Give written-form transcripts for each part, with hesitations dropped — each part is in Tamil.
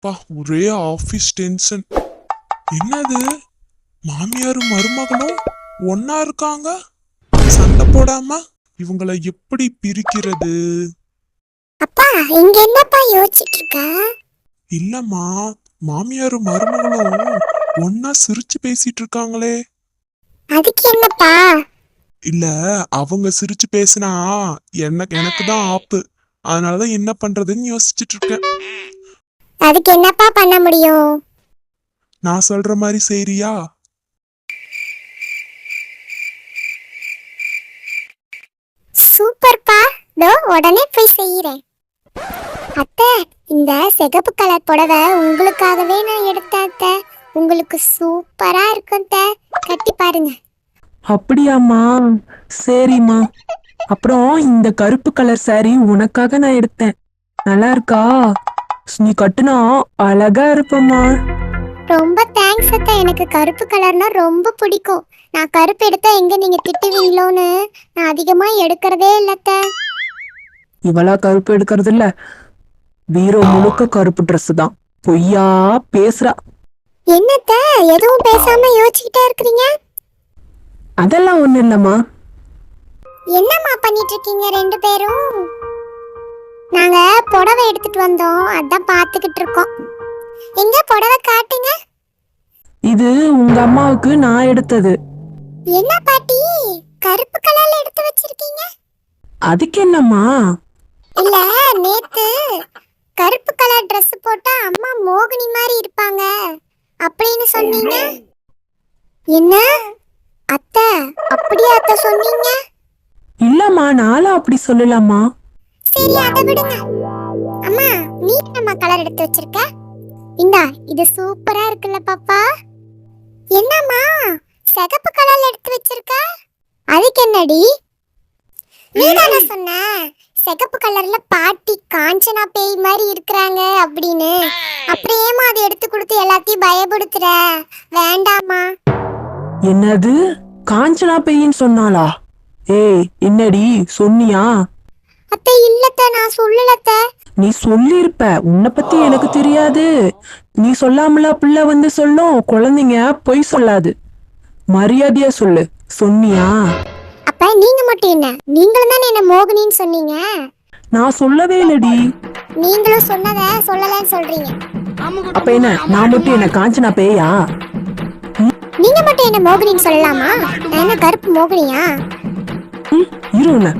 பா ஒரே ஆபீஸ் டென்ஷன். என்னது, மாமியாரும் மருமகளும் ஒன்னா இருக்காங்க, சண்டை போடாம இவங்கள எப்படி பிரிக்கிறது? அப்பா இங்க என்னப்பா யோசிச்சிட்டு இருக்க? இல்லம்மா, மாமியாரும் மருமகளும் ஒன்னா சிரிச்சு பேசிட்டு இருக்காங்களே. அதுக்கு என்னப்பா? இல்ல, அவங்க சிரிச்சு பேசினா எனக்கு தான் ஆப்பு. அதனாலதான் என்ன பண்றதுன்னு யோசிச்சுட்டு இருக்கேன். அதுக்கு என்னப்பா பண்ண முடியும்? நான் சொல்ற மாதிரி செய்றியா? சூப்பர்ப்பா, இதோ உடனே போய் செய்யறேன். அத்தை, இந்த சிகப்பு கலர் புடவை உங்களுக்காகவே நான் எடுத்தேன் அத்தை. உங்களுக்கு சூப்பரா இருக்கும் அத்தை, கட்டி பாருங்க. அப்படியாம்மா, சரிம்மா. அப்புறம் இந்த கருப்பு கலர் சாரி உனக்காக நான் எடுத்தேன். நல்லா இருக்கா? நீ கட்டுனா அழகா இருப்பம்மா. ரொம்ப தேங்க்ஸ் அத்தை, எனக்கு கருப்பு கலர்னா ரொம்ப பிடிக்கும். நான் கருப்பு எடுத்தா எங்க நீங்க திட்டுவீங்களோன்னு நான் அதிகமா எடுக்கிறதே இல்ல அத்தை. இவளா கருப்பு எடுக்கிறது இல்ல, வீரோ முழுக்க கருப்பு ட்ரெஸ் தான். பொய்யா பேசுறா. என்னத்த எதுவும் பேசாம யோசிச்சுக்கிட்டே இருக்கிறீங்க? அதெல்லாம் ஒண்ணு இல்லம்மா. என்னம்மா பண்ணிட்டு இருக்கீங்க ரெண்டு பேரும்? நாங்க புடவை எடுத்துட்டு வந்தோம், அதான் பாத்துக்கிட்டு இருக்கோம். எங்க புடவை காட்டுங்க. இது உங்க அம்மாவுக்கு நான் எடுத்தது. என்ன பாட்டி, கருப்பு கலர்ல எடுத்து வச்சிருக்கீங்க? அதுக்கு என்னம்மா? இல்ல, நேத்து கருப்பு கலர் Dress போட்டா அம்மா மோகினி மாதிரி இருப்பாங்க அப்படின்னு சொன்னீங்க. என்ன அத்தை, அப்படியே அத்தை சொன்னீங்க? இல்லம்மா, நானும் அப்படி சொல்லலாமா. சரி, அதை விடுங்க. அம்மா, நீ என்னம்மா கலர் எடுத்து வச்சிருக்க? இந்தா, இது சூப்பரா இருக்குல்ல பாப்பா. என்னம்மா சிகப்பு கலர்ல எடுத்து வச்சிருக்க? அதுக்கு என்னடி? நீ தானே சொன்ன சிகப்பு கலர்ல பாட்டி காஞ்சனா பேய் மாதிரி இருக்கிறாங்க அப்படின்னு. அப்புறம் ஏமா அதை எடுத்து கொடுத்து எல்லாத்தையும் பயப்படுத்துற? வேண்டாமா. என்னது, காஞ்சனா பேயின்னு சொன்னாளா? ஏய், என்னடி சொன்னியா? அத்தை இல்லத்த, நான் சொல்லலத்த. நீ சொல்லிருப்ப, உன்னை பத்தி எனக்கு தெரியாது. நீ சொல்லாமல பிள்ளை வந்து சொல்லும். குழந்தைங்க பொய் சொல்லாது, மரியாதையா சொல்லு. சொன்னியா? அப்ப நீங்க மட்டும் என்ன, நீங்களும் தானே என்ன மோகினின்னு சொன்னீங்க. நான் சொல்லவே இல்லடி. நீங்களும் சொன்னத சொல்லலன்னு சொல்றீங்க. அப்ப என்ன, நான் மட்டும் என்ன காஞ்சனா பேயா? நீங்க மட்டும் என்ன மோகினின்னு சொல்லலாமா? நான் என்ன கருப்பு மோகினியா? இரு உன்னை.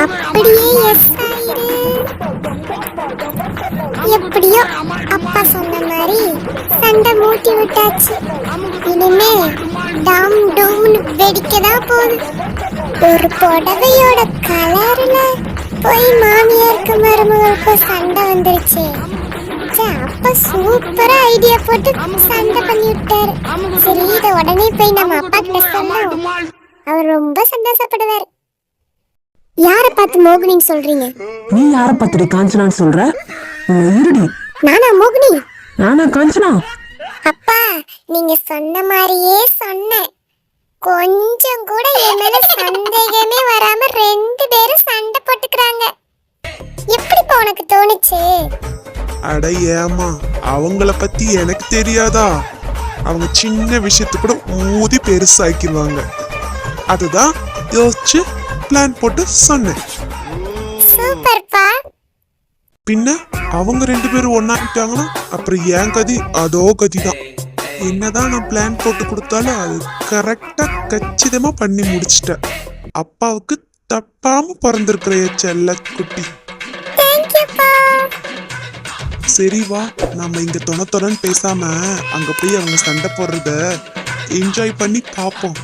அப்படியே எஸ் ஆயிரு. எப்படியோ அப்பா சொன்ன மாதிரி சண்டை மூட்டி விட்டாச்சு. இனிமே டம் டம்னு வெடிக்கதான் போகுது. ஒரு புடவையோட கலர்ல போய் மாமியாருக்கு மருமகளுக்கு சண்டை வந்துருச்சு. அப்பா சூப்பரா ஐடியா போட்டு சண்டை பண்ணி விட்டாரு. சரி, இத உடனே போய் நம்ம அப்பா கிட்ட சொன்னோம், அவர் ரொம்ப சந்தோஷப்படுவாரு. யார பார்த்து மோகினின்னு சொல்றீங்க? நீ யார பார்த்துடி காஞ்சனான்னு சொல்ற? இருடி. நானா மோகினி? நானா காஞ்சனா? அப்பா, நீங்க சொன்ன மாதிரியே சொன்னேன். கொஞ்சம் கூட என் மேல சந்தேகமே வராம ரெண்டு பேரும் சண்டை போட்டுக்கிறாங்க. எப்படிப்பா உனக்கு தோணுச்சு? அட ஏமா, அவங்கள பத்தி எனக்கு தெரியாதா? அவங்க சின்ன விஷயத்து கூட ஊதி பெருசாக்கிடுவாங்க. அதுதான் யோசிச்சு பிளான் போட்டு சொன்னேன். சூப்பர்ப்பா. பின்ன அவங்க ரெண்டு பேரும் ஒன்னாக்கிட்டாங்கன்னா அப்புறம் என் கதி அதோ கதிதான். என்னதான் நான் பிளான் போட்டு கொடுத்தாலும் அது கரெக்டா கச்சிதமா பண்ணி முடிச்சிட்டேன். அப்பாவுக்கு தப்பாம பிறந்திருக்கிற செல்ல குட்டி. சரி வா, நம்ம இங்க தொண தொணன்னு பேசாம அங்க போய் அவங்க சண்டை போடுறத என்ஜாய் பண்ணி பார்ப்போம்.